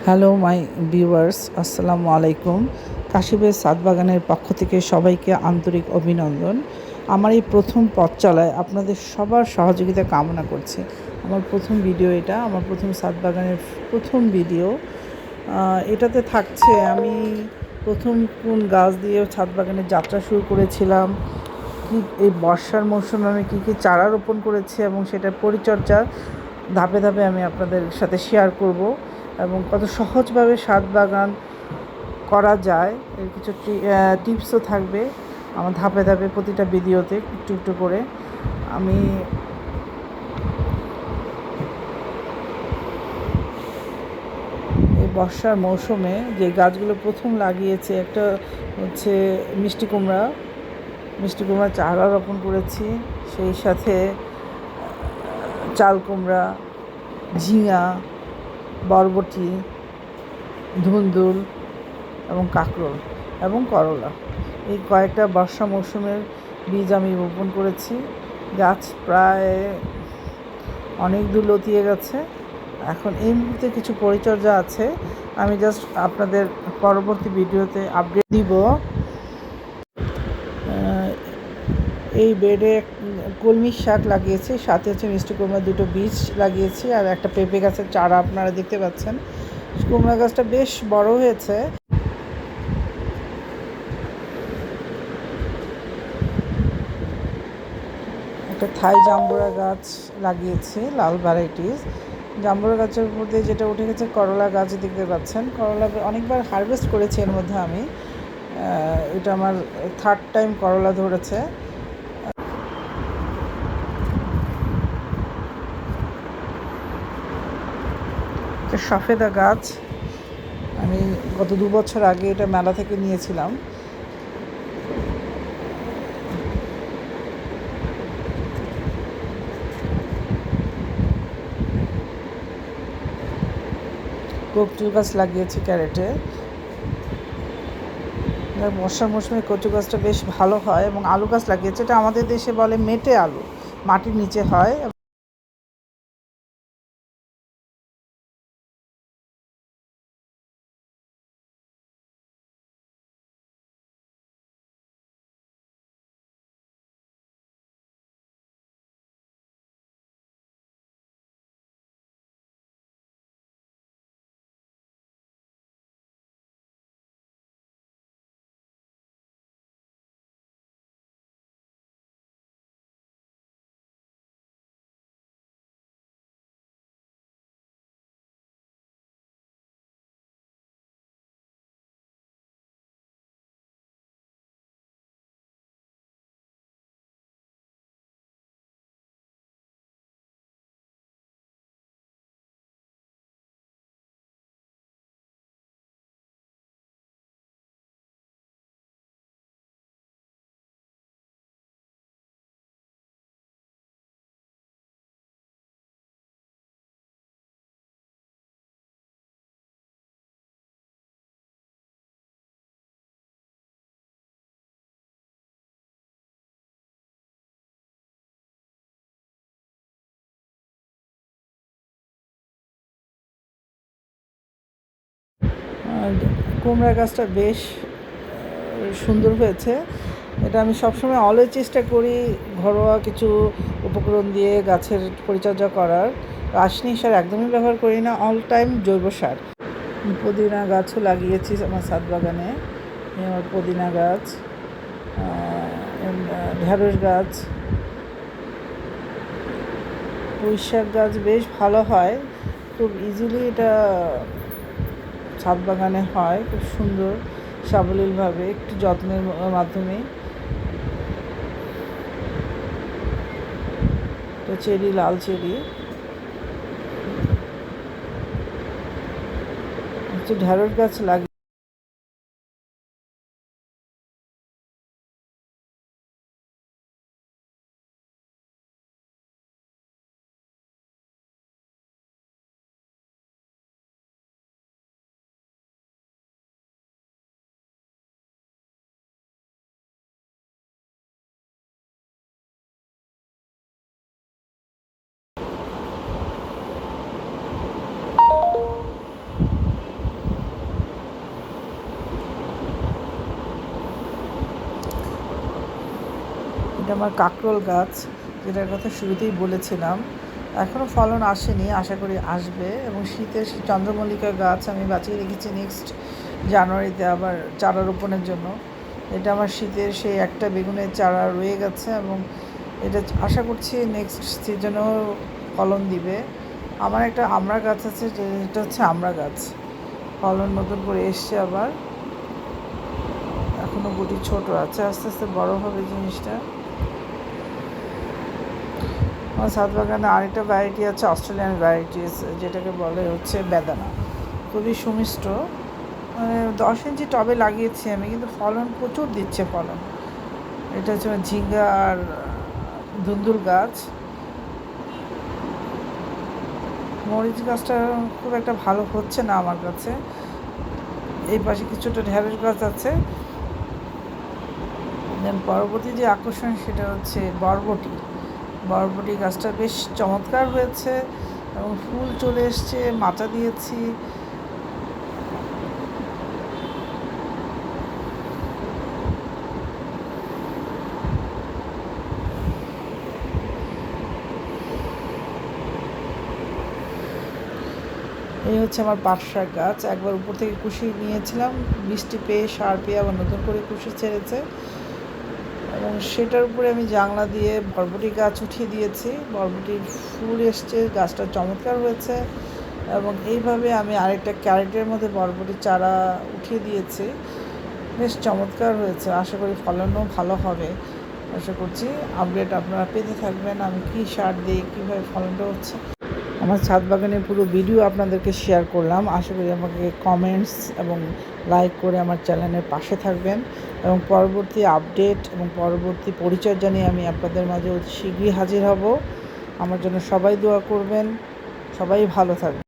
Hello my viewers, আসসালামু আলাইকুম। কাশিবের ছাদ বাগানের পক্ষ থেকে সবাইকে আন্তরিক অভিনন্দন। আমার এই প্রথম পথ চলায় আপনাদের সবার সহযোগিতা কামনা করছি। আমার প্রথম ভিডিও এটা, আমার প্রথম ছাদ বাগানের প্রথম ভিডিও। এটাতে থাকছে আমি প্রথম কোন গাছ দিয়ে ছাদ বাগানের যাত্রা শুরু করেছিলাম, কি এই বর্ষার মৌসুমে আমি কী চারা রোপণ করেছি এবং সেটার পরিচর্যা ধাপে ধাপে আমি আপনাদের সাথে শেয়ার করব এবং কত সহজভাবে ছাদ বাগান করা যায় এর কিছু টিপসও থাকবে আমার ধাপে ধাপে প্রতিটা ভিডিওতে একটু একটু করে। আমি এই বর্ষার মৌসুমে যে গাছগুলো প্রথম লাগিয়েছি, একটা হচ্ছে মিষ্টি কুমড়া চারা রোপণ করেছি, সেই সাথে চাল কুমড়া, ঝিঙা, বরবটি, ধুন্দুল এবং কাঁকরোল এবং করলা, এই কয়েকটা বর্ষা মৌসুমের বীজ আমি রোপণ করেছি। গাছ প্রায় অনেক দূর লতিয়ে গেছে। এখন এই মুহূর্তে কিছু পরিচর্যা আছে, আমি জাস্ট আপনাদের পরবর্তী ভিডিওতে আপডেট দিব। এই বেডে কলমি শাক লাগিয়েছি, সাথে হচ্ছে মিষ্টি কুমড়া দুটো বীজ লাগিয়েছি, আর একটা পেঁপে গাছের চারা আপনারা দেখতে পাচ্ছেন। কুমড়া গাছটা বেশ বড় হয়েছে। একটা থাই জাম্বুরা গাছ লাগিয়েছি, লাল ভ্যারাইটিস জাম্বুরা গাছের মধ্যে যেটা উঠে গেছে করলা গাছ দেখতে পাচ্ছেন। করলা অনেকবার হারভেস্ট করেছি, এর মধ্যে আমি এটা আমার থার্ড টাইম করলা ধরেছে। সফেদা গাছ আমি গত 2 বছর আগে এটা মেলা থেকে নিয়েছিলাম। কচু গাছ লাগিয়েছি ক্যারেটে। বর্ষার মৌসুমে কচু গাছটা বেশ ভালো হয়, এবং আলু গাছ লাগিয়েছে, এটা আমাদের দেশে বলে মেটে আলু, মাটির নিচে হয়। কুমড়া গাছটা বেশ সুন্দর হয়েছে। এটা আমি সবসময় অলওয়েজ চেষ্টা করি ঘরোয়া কিছু উপকরণ দিয়ে গাছের পরিচর্যা করার। রাসায়নিক সার একদমই ব্যবহার করি না, অল টাইম জৈব সার। পুদিনা গাছও লাগিয়েছি আমার ছাদ বাগানে। আমার পুদিনা গাছ, ঢেঁড়স গাছ, পুঁই শাক গাছ বেশ ভালো হয়, খুব ইজিলি এটা ছাদ বাগানে হয়, খুব সুন্দর সাবলীলভাবে একটু যত্নের মাধ্যমে। তো চেরি, লাল চেরি, একটু ঢেঁড়স গাছ লাগিয়ে এটা আমার কাঁকরোল গাছ, যেটার কথা শুরুতেই বলেছিলাম। এখনও ফলন আসেনি, আশা করি আসবে। এবং শীতের চন্দ্রমল্লিকা গাছ আমি বাঁচিয়ে রেখেছি নেক্সট জানুয়ারিতে আবার চারা রোপণের জন্য। এটা আমার শীতের সেই একটা বেগুনের চারা রয়ে গেছে এবং এটা আশা করছি নেক্সট সিজনেও ফলন দিবে। আমার একটা আমড়া গাছ আছে, যেটা হচ্ছে আমড়া গাছ, ফলন নতুন করে এসছে আবার। এখনও গুটি ছোট আছে, আস্তে আস্তে বড় হবে জিনিসটা। আমার ছাদ বাগানে আরেকটা ভ্যারাইটি আছে, অস্ট্রেলিয়ান ভ্যারাইটিস, যেটাকে বলে হচ্ছে বেদানা। খুবই সুমিষ্ট, মানে 10 ইঞ্চি টবে লাগিয়েছি আমি, কিন্তু ফলন প্রচুর দিচ্ছে ফলন। এটা হচ্ছে ঝিঙ্গা আর ধুন্দুল গাছ। মরিচ গাছটা খুব একটা ভালো হচ্ছে না আমার কাছে। এই পাশে কিছুটা ঢেঁড়স গাছ আছে। দেন পরবর্তী যে আকর্ষণ সেটা হচ্ছে বরবটি। বরবটি গাছটা বেশ চমৎকার হয়েছে এবং ফুল চলে এসছে, মাচা দিয়েছি। এই হচ্ছে আমার পাট শাক গাছ। একবার উপর থেকে কুশি নিয়েছিলাম, বৃষ্টি পেয়ে সার পেয়ে আবার নতুন করে কুশি ছেড়েছে এবং সেটার উপরে আমি জাংলা দিয়ে বরবটি গাছ উঠিয়ে দিয়েছি। বরবটির ফুল এসছে, গাছটা চমৎকার হয়েছে এবং এইভাবে আমি আরেকটা ক্যারেটের মধ্যে বরবটির চারা উঠিয়ে দিয়েছি। বেশ চমৎকার হয়েছে, আশা করি ফলনও ভালো হবে। আশা করছি আপডেট আপনারা পেতে থাকবেন, আমি কী সার দিই, কীভাবে ফলনটা হচ্ছে। আমার ছাদ বাগানের পুরো ভিডিও আপনাদেরকে শেয়ার করলাম। আশা করি আমাকে কমেন্টস এবং লাইক করে আমার চ্যানেলের পাশে থাকবেন এবং পরবর্তী আপডেট এবং পরবর্তী পরিচর্যা নিয়ে আমি আপনাদের মাঝে অতি শীঘ্রই হাজির হব। আমার জন্য সবাই দোয়া করবেন, সবাই ভালো থাকবেন।